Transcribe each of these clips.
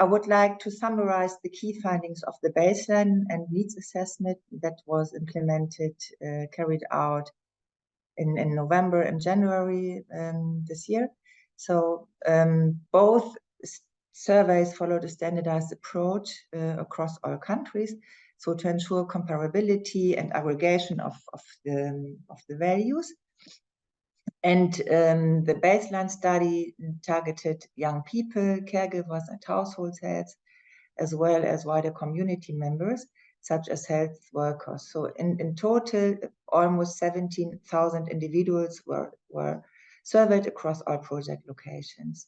I would like to summarize the key findings of the baseline and needs assessment that was implemented, carried out in November and January this year. So both surveys followed a standardized approach across all countries, so to ensure comparability and aggregation of the values. And the baseline study targeted young people, caregivers, and household heads, as well as wider community members, such as health workers. So in total, almost 17,000 individuals were surveyed across all project locations.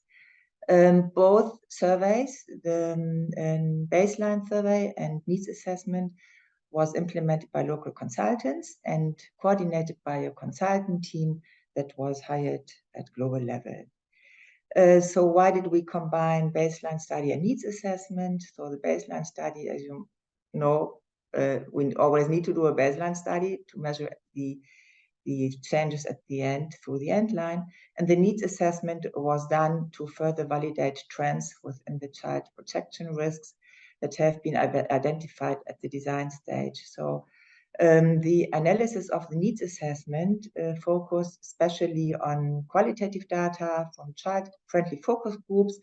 Both surveys, the baseline survey and needs assessment, was implemented by local consultants and coordinated by a consultant team that was hired at global level. So why did we combine baseline study and needs assessment? So the baseline study, as you know, we always need to do a baseline study to measure the changes at the end through the end line. And the needs assessment was done to further validate trends within the child protection risks that have been identified at the design stage. So the analysis of the needs assessment focused especially on qualitative data from child-friendly focus groups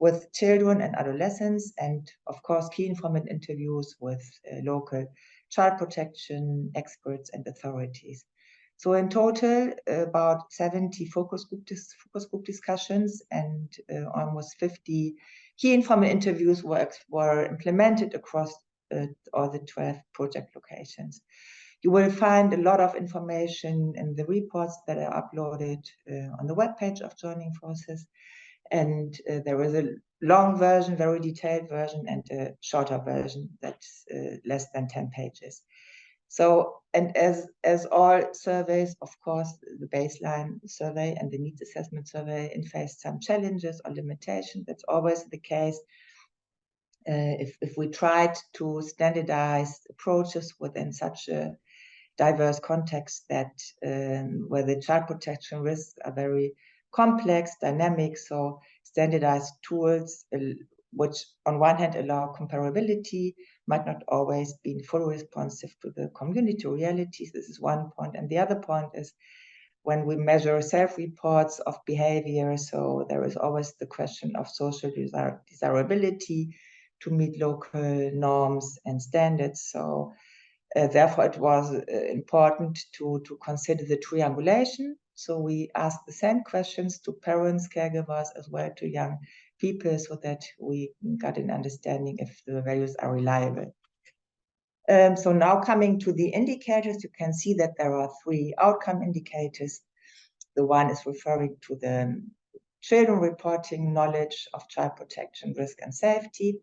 with children and adolescents, and of course key informant interviews with local child protection experts and authorities. So in total, about 70 focus group discussions and almost 50 key informant interviews were implemented across all the 12 project locations. You will find a lot of information in the reports that are uploaded on the webpage of Joining Forces. And there is a long version, very detailed version, and a shorter version that's less than 10 pages. So, and as all surveys, of course, the baseline survey and the needs assessment survey faced some challenges or limitations. That's always the case. If we tried to standardize approaches within such a diverse context that where the child protection risks are very complex, dynamic, so standardized tools, which on one hand allow comparability, might not always be fully responsive to the community realities. This is one point. And the other point is when we measure self-reports of behavior, so there is always the question of social desirability to meet local norms and standards. So therefore, it was important to consider the triangulation. So we asked the same questions to parents, caregivers, as well to young people, so that we got an understanding if the values are reliable. So now coming to the indicators, you can see that there are 3 outcome indicators. The one is referring to the children reporting knowledge of child protection, risk and safety,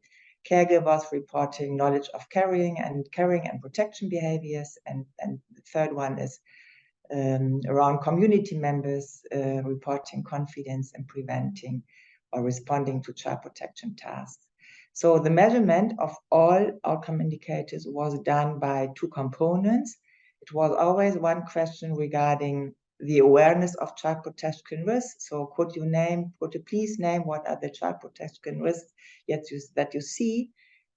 caregivers reporting knowledge of caring and protection behaviors, and the third one is around community members reporting confidence in preventing or responding to child protection tasks. So the measurement of all outcome indicators was done by 2 components. It was always one question regarding the awareness of child protection risks. So could you please name what are the child protection risks that you see?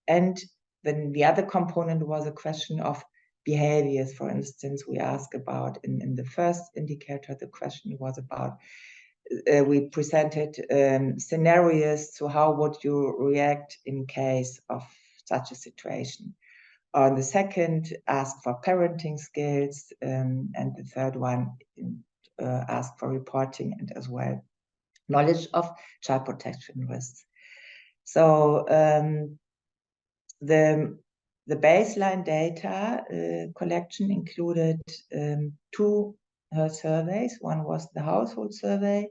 And then the other component was a question of behaviors. For instance, we asked about in the first indicator, the question was about, we presented scenarios. So how would you react in case of such a situation? On the second, ask for parenting skills, and the third one, ask for reporting and as well knowledge of child protection risks. So the baseline data collection included 2 surveys. One was the household survey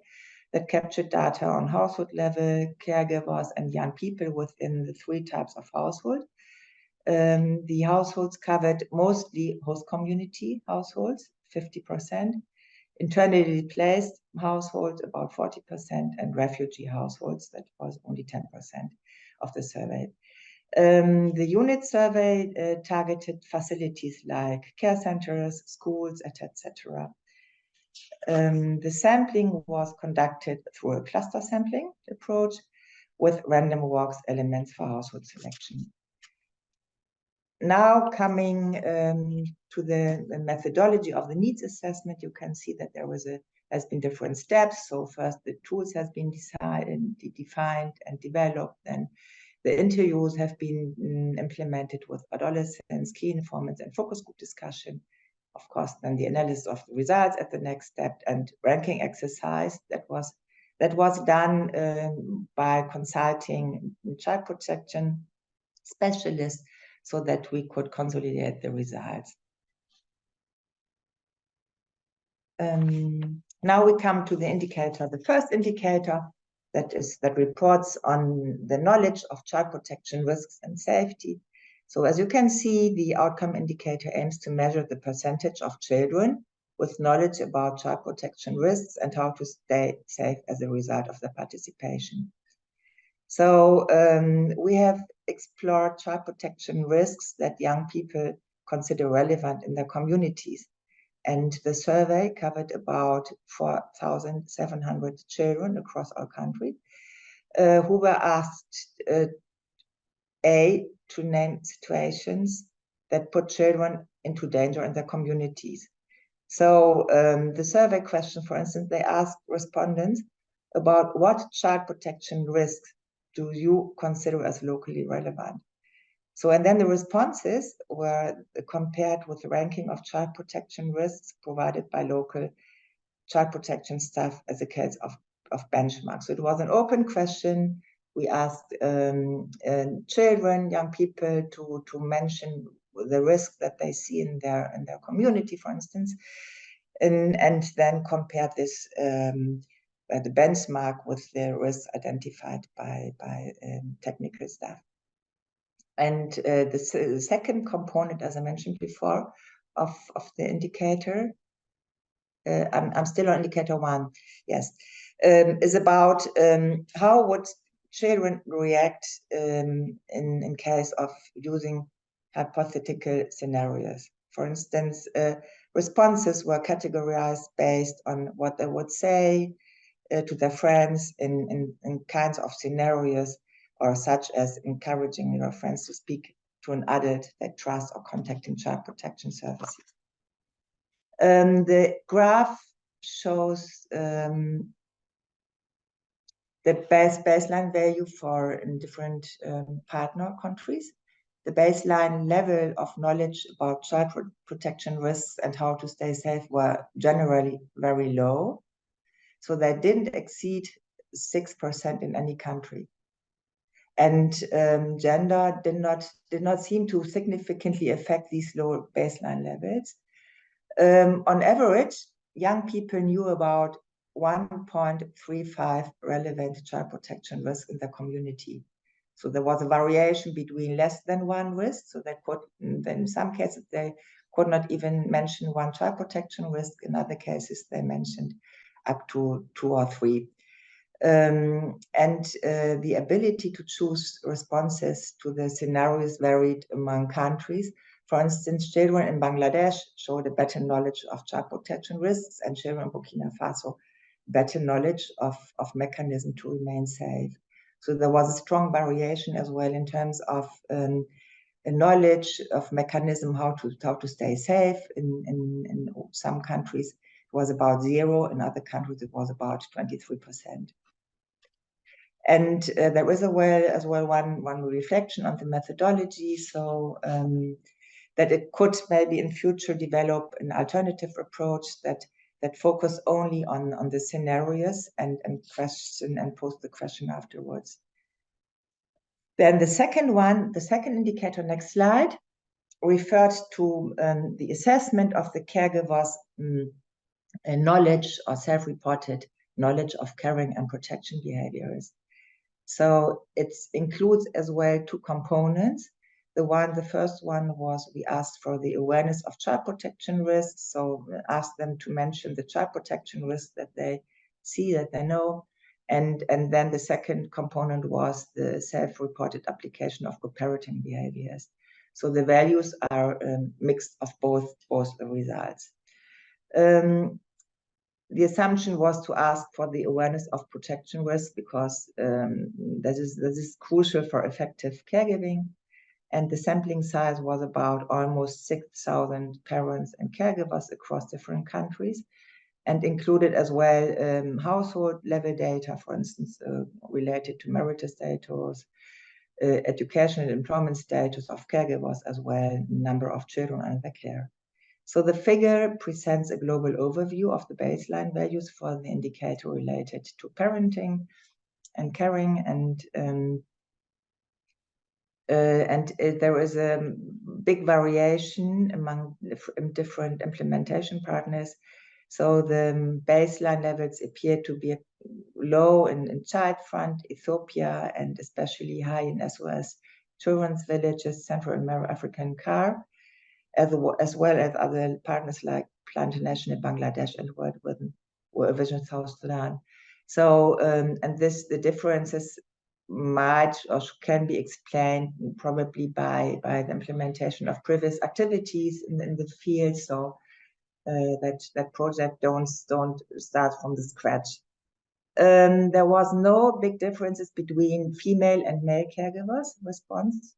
that captured data on household level, caregivers, and young people within the 3 types of household. The households covered mostly host community households, 50%, internally displaced households, about 40%, and refugee households, that was only 10% of the survey. The unit survey targeted facilities like care centers, schools, etc. The sampling was conducted through a cluster sampling approach, with random walks elements for household selection. Now coming to the methodology of the needs assessment, you can see that has been different steps. So first the tools has been defined and developed, then the interviews have been implemented with adolescents, key informants, and focus group discussion. Of course, then the analysis of the results at the next step, and ranking exercise that was done by consulting child protection specialists so that we could consolidate the results. Now we come to the indicator, the first indicator that reports on the knowledge of child protection risks and safety. So as you can see, the outcome indicator aims to measure the percentage of children with knowledge about child protection risks and how to stay safe as a result of their participation. So we have explored child protection risks that young people consider relevant in their communities. And the survey covered about 4,700 children across our country who were asked to name situations that put children into danger in their communities. So the survey question, for instance, they asked respondents about what child protection risks do you consider as locally relevant? So, and then the responses were compared with the ranking of child protection risks provided by local child protection staff as a case of benchmark. So it was an open question. We asked children, young people to mention the risk that they see in their community, for instance, and then compared this the benchmark with the risks identified by technical staff. And the second component, as I mentioned before, of the indicator, I'm still on indicator 1, yes, is about how would children react in case of using hypothetical scenarios. For instance, responses were categorized based on what they would say to their friends in kinds of scenarios, or such as encouraging your friends to speak to an adult they trust or contacting child protection services. The graph shows the baseline value for different partner countries. The baseline level of knowledge about child protection risks and how to stay safe were generally very low. So they didn't exceed 6% in any country. And gender did not seem to significantly affect these low baseline levels. On average, young people knew about 1.35 relevant child protection risks in their community. So there was a variation between less than 1 risk, so they could, in some cases, they could not even mention 1 child protection risk. In other cases, they mentioned up to 2 or 3. The ability to choose responses to the scenarios varied among countries. For instance, children in Bangladesh showed a better knowledge of child protection risks, and children in Burkina Faso better knowledge of mechanism to remain safe. So there was a strong variation as well in terms of a knowledge of mechanism how to stay safe. In some countries it was about 0, in other countries it was about 23%. And there is as well one reflection on the methodology, so that it could maybe in future develop an alternative approach that focus only on the scenarios and question and pose the question afterwards. Then the second indicator, next slide, referred to the assessment of the caregiver's knowledge or self-reported knowledge of caring and protection behaviors. So it includes as well 2 components. The first one was we asked for the awareness of child protection risks. So we asked them to mention the child protection risks that they see, that they know. And then the second component was the self-reported application of co-parenting behaviors. So the values are mixed of both the results. the assumption was to ask for the awareness of protection risk, because that is crucial for effective caregiving. And the sampling size was about almost 6,000 parents and caregivers across different countries, and included as well household level data, for instance, related to marital status, education and employment status of caregivers, as well number of children under care. So the figure presents a global overview of the baseline values for the indicator related to parenting and caring, and there is a big variation among different implementation partners. So the baseline levels appear to be low in child front, Ethiopia, and especially high in SOS children's villages, Central African CAR, as well as other partners like Plan International, Bangladesh, and World Vision South Sudan. So, and the differences might or can be explained probably by the implementation of previous activities in the field, so that project don't start from the scratch. There was no big differences between female and male caregivers response,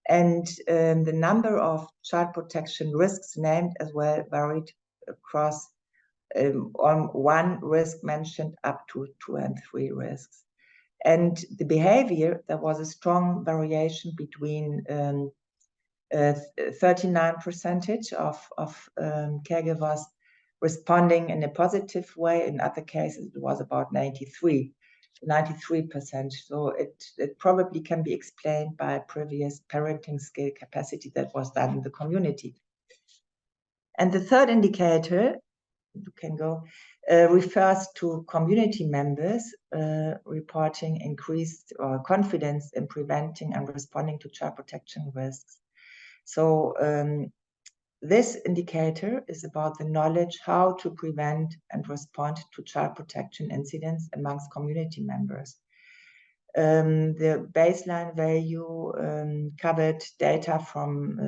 and the number of child protection risks named as well varied across on 1 risk mentioned up to 2 and 3 risks. And the behavior, there was a strong variation between 39% of caregivers responding in a positive way. In other cases, it was about 93%. So it probably can be explained by previous parenting skill capacity that was done in the community. And the third indicator, you can go, refers to community members reporting increased confidence in preventing and responding to child protection risks. So this indicator is about the knowledge how to prevent and respond to child protection incidents amongst community members. The baseline value covered data from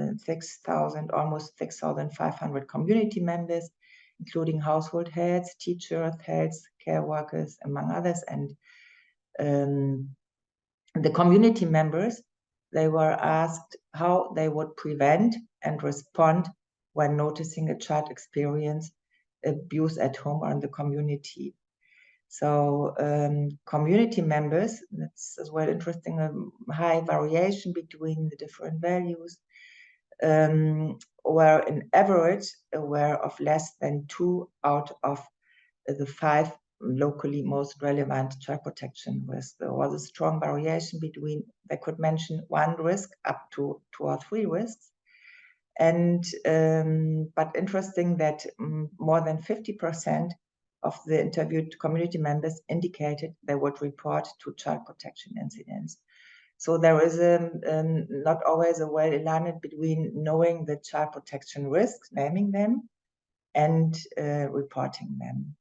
almost 6,500 community members, including household heads, teachers, health care workers, among others. And the community members, they were asked how they would prevent and respond when noticing a child experience abuse at home or in the community. So community members, that's as well interesting, a high variation between the different values, were in average aware of less than 2 out of the 5 locally most relevant child protection risks. There was a strong variation between, they could mention 1 risk up to 2 or 3 risks. And but interesting that more than 50% of the interviewed community members indicated they would report to child protection incidents. So there is not always a well alignment between knowing the child protection risks, naming them, and reporting them.